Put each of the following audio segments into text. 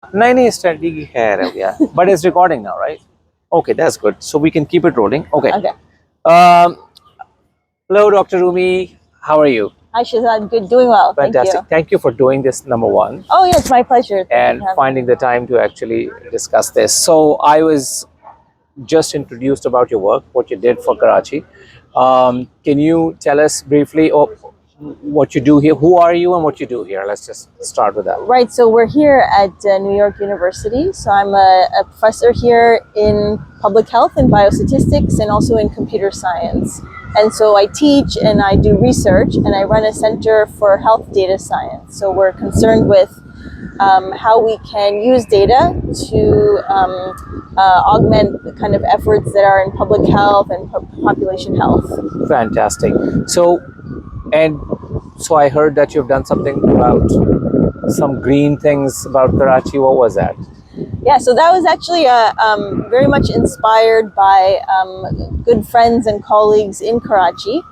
नहीं नहीं study की खैर है yeah. But it's recording now, right? Okay, that's good. So we can keep it rolling. Okay. Okay. Um, hello, Dr. Rumi. How are you? Hi, Shazad. Good. Doing well. Fantastic. Thank you for doing this, number one, Oh, yeah, it's my pleasure. and finding the time to actually discuss this. So I was just introduced about your work, what you did for Karachi. Can you tell us briefly what you do here? Who are you and what you do here? Let's just start with that. Right. So we're here at New York University. So I'm a professor here in public health and biostatistics and also in computer science. And so I teach and I do research and I run a center for health data science. So we're concerned with how we can use data to augment the kind of efforts that are in public health and population health. Fantastic. So I heard that you've done something about some green things about Karachi. What was that? Yeah, so that was actually very much inspired by good friends and colleagues in Karachi,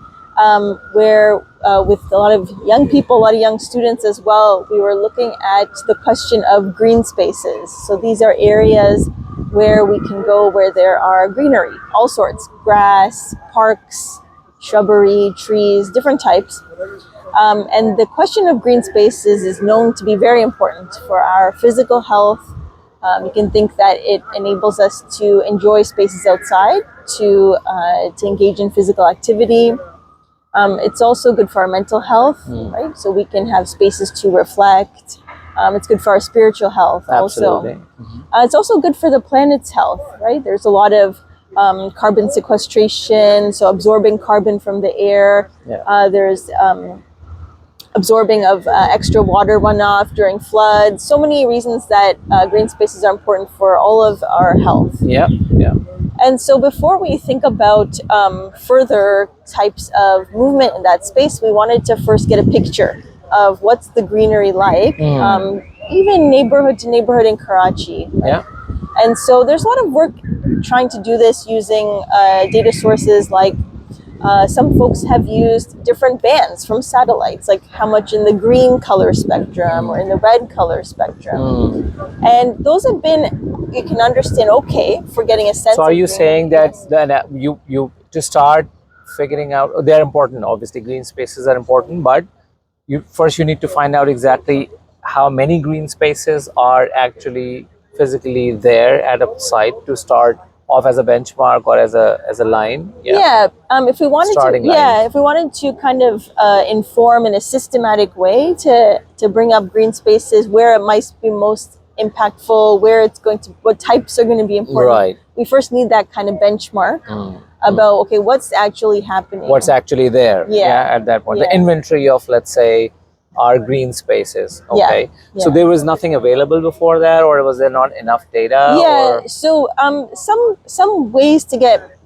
where with a lot of young people, a lot of young students as well, we were looking at the question of green spaces. So these are areas where we can go where there are greenery, all sorts, grass, parks, shrubbery, trees, different types. And the question of green spaces is known to be very important for our physical health. You can think that it enables us to enjoy spaces outside, to engage in physical activity. It's also good for our mental health, right? So we can have spaces to reflect. It's good for our spiritual health. Absolutely. Also. It's also good for the planet's health, right? There's a lot of carbon sequestration, so absorbing carbon from the air. Yeah. There's absorbing of extra water runoff during floods. So many reasons that green spaces are important for all of our health. Yeah, yeah. And so before we think about further types of movement in that space, we wanted to first get a picture of what's the greenery like, even neighborhood to neighborhood in Karachi. Right? Yeah. And so there's a lot of work trying to do this using data sources like some folks have used different bands from satellites, like how much in the green color spectrum or in the red color spectrum. And those have been, you can understand, okay, for getting a sense. So are you saying that you to start figuring out, they're important, obviously green spaces are important, but you need to find out exactly how many green spaces are actually physically there at a site to start off as a benchmark or as a line. If we wanted to kind of inform in a systematic way to bring up green spaces, where it might be most impactful, where it's going to, what types are going to be important, right, we first need that kind of benchmark about okay, what's actually happening, what's actually there at that point, the inventory of, let's say, our green spaces. Okay. So there was nothing available before that, or was there not enough data? So some ways to get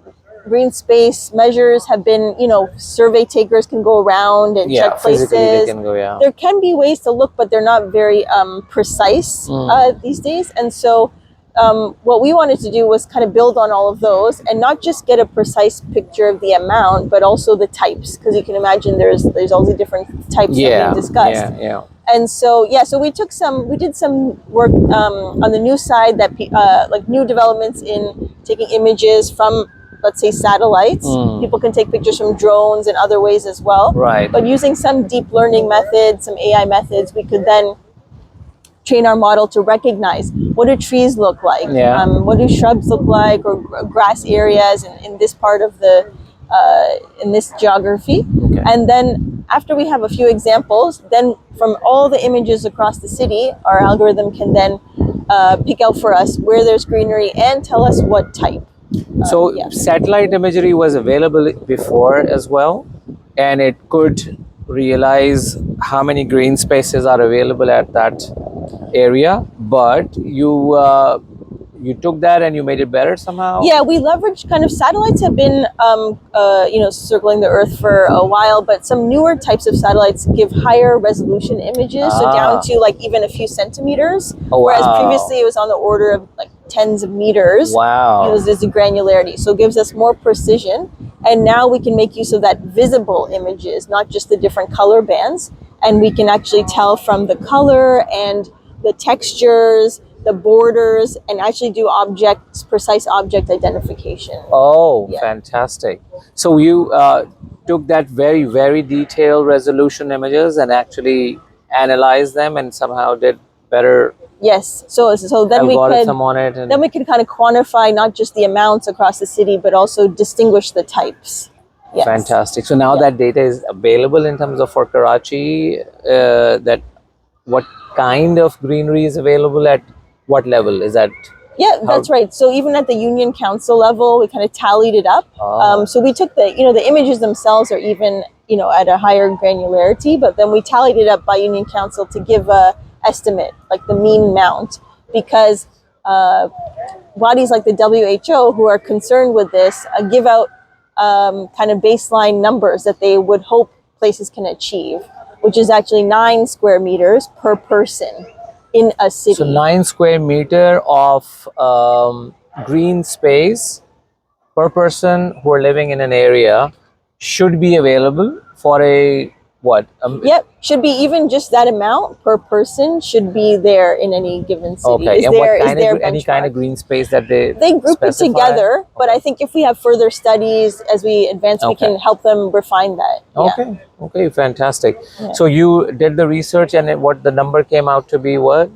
green space measures have been, survey takers can go around and check places. They can go, there can be ways to look, but they're not very precise these days. And so what we wanted to do was kind of build on all of those and not just get a precise picture of the amount, but also the types, because you can imagine there's all the different types that we discussed. And so so we did some work on the new side that like new developments in taking images from, let's say, satellites. People can take pictures from drones and other ways as well. Right. But using some deep learning methods, some AI methods, we could then train our model to recognize what do trees look like, what do shrubs look like, or grass areas in this part of the in this geography. And then after we have a few examples, then from all the images across the city, our algorithm can then pick out for us where there's greenery and tell us what type. So satellite imagery was available before as well, and it could realize how many green spaces are available at that area, but you took that and you made it better somehow? We leveraged kind of, satellites have been circling the Earth for a while, but some newer types of satellites give higher resolution images, so down to like even a few centimeters, whereas previously it was on the order of like tens of meters. There's a granularity, so it gives us more precision, and now we can make use of that visible images, not just the different color bands, and we can actually tell from the color and the textures the borders, and actually do precise object identification. Oh, Yeah. fantastic. So you took that very, very detailed resolution images and actually analyzed them and somehow did better Yes. So then algorithm on it. And we could kind of quantify not just the amounts across the city, but also distinguish the types. Yes. fantastic. So now that data is available in terms of for Karachi, that what kind of greenery is available at what level? Is that Yeah, that's right. So even at the union council level, we kind of tallied it up. Oh. So we took the images themselves are even, at a higher granularity, but then we tallied it up by union council to give a estimate, like the mean amount, because bodies like the WHO, who are concerned with this, give out kind of baseline numbers that they would hope places can achieve, which is actually 9 square meters per person in a city. So 9 square meter of green space per person who are living in an area should be available for a what? Yep, should be even just that amount per person should be there in any given city. Okay, and what kind of any benchmark. kind of green space that they group specify? it together, but I think if we have further studies as we advance, we can help them refine that. Okay, okay, fantastic. So you did the research, and what the number came out to be what?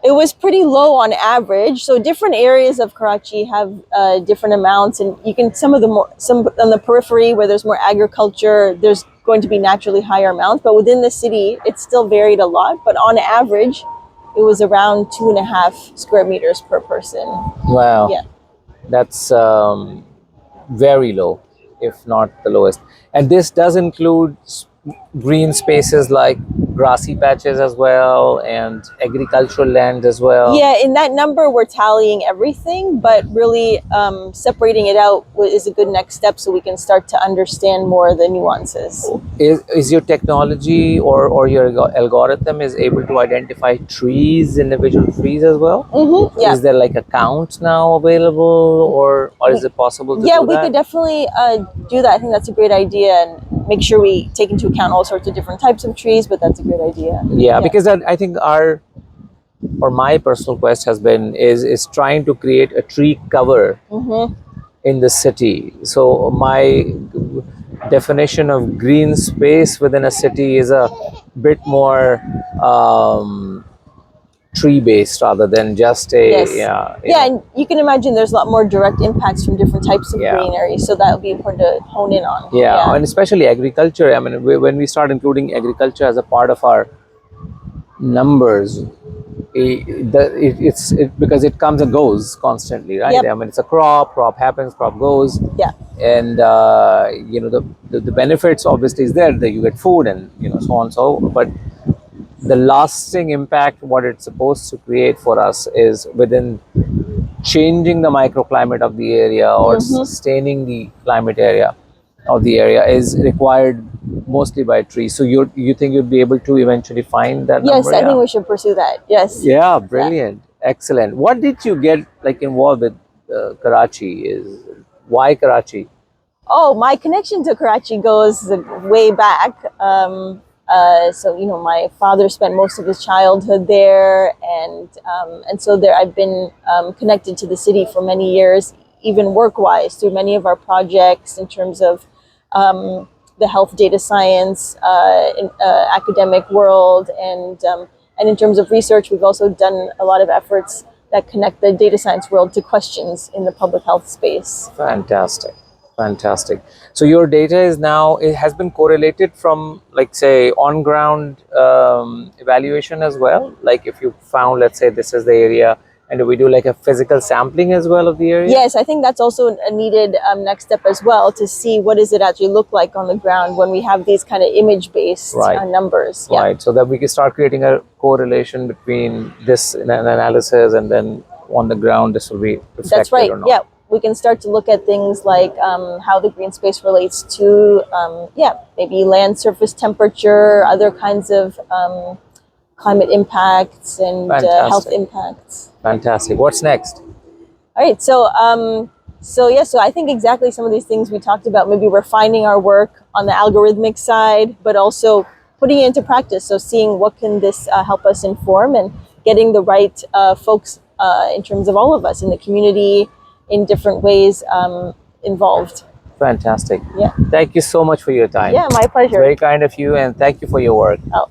It was pretty low on average. So different areas of Karachi have different amounts, and you can some on the periphery where there's more agriculture, there's going to be naturally higher amounts. But within the city, it still varied a lot. But on average, it was around 2.5 square meters per person. Wow. Yeah. That's very low, if not the lowest. And this does include green spaces like grassy patches as well, and agricultural land as well. Yeah, in that number, we're tallying everything, but really separating it out is a good next step so we can start to understand more of the nuances. Is your technology or your algorithm is able to identify trees, individual trees as well? Mm-hmm, yeah. Is there like a count now available, or is it possible to do that? Yeah, we could definitely do that. I think that's a great idea, and make sure we take into account all sorts of different types of trees, but that's a great idea. Yeah, because I think my personal quest has been is trying to create a tree cover in the city. So my definition of green space within a city is a bit more tree based rather than just and you can imagine there's a lot more direct impacts from different types of greenery, so that would be important to hone in on. And especially agriculture. I mean, when we start including agriculture as a part of our numbers, it's because it comes and goes constantly, right? I mean, it's a crop happens, crop goes, and the benefits obviously is there that you get food and so on, so but the lasting impact what it's supposed to create for us is within changing the microclimate of the area or sustaining the climate area of the area is required mostly by trees. So you think you'd be able to eventually find that Yes, number? I think we should pursue that. Yes. Yeah, brilliant. Excellent. What did you get involved with Karachi? Why Karachi? Oh, my connection to Karachi goes way back. So my father spent most of his childhood there, and so there I've been connected to the city for many years, even work-wise through many of our projects in terms of the health data science academic world, and in terms of research, we've also done a lot of efforts that connect the data science world to questions in the public health space. Fantastic. So your data it has been correlated from, like, say, on-ground evaluation as well. Like if you found, let's say, this is the area, and do we do like a physical sampling as well of the area? Yes, I think that's also a needed next step as well, to see what does it actually look like on the ground when we have these kind of image-based numbers. Right. So that we can start creating a correlation between this analysis and then on the ground this will be reflected. That's right. Or not. Yeah. We can start to look at things like how the green space relates to, maybe land surface temperature, other kinds of climate impacts and health impacts. Fantastic. What's next? All right. So I think exactly some of these things we talked about, maybe refining our work on the algorithmic side, but also putting it into practice. So seeing what can this help us inform, and getting the right folks in terms of all of us in the community in different ways involved. Fantastic. Yeah. Thank you so much for your time. Yeah, my pleasure. Very kind of you, and thank you for your work. Oh,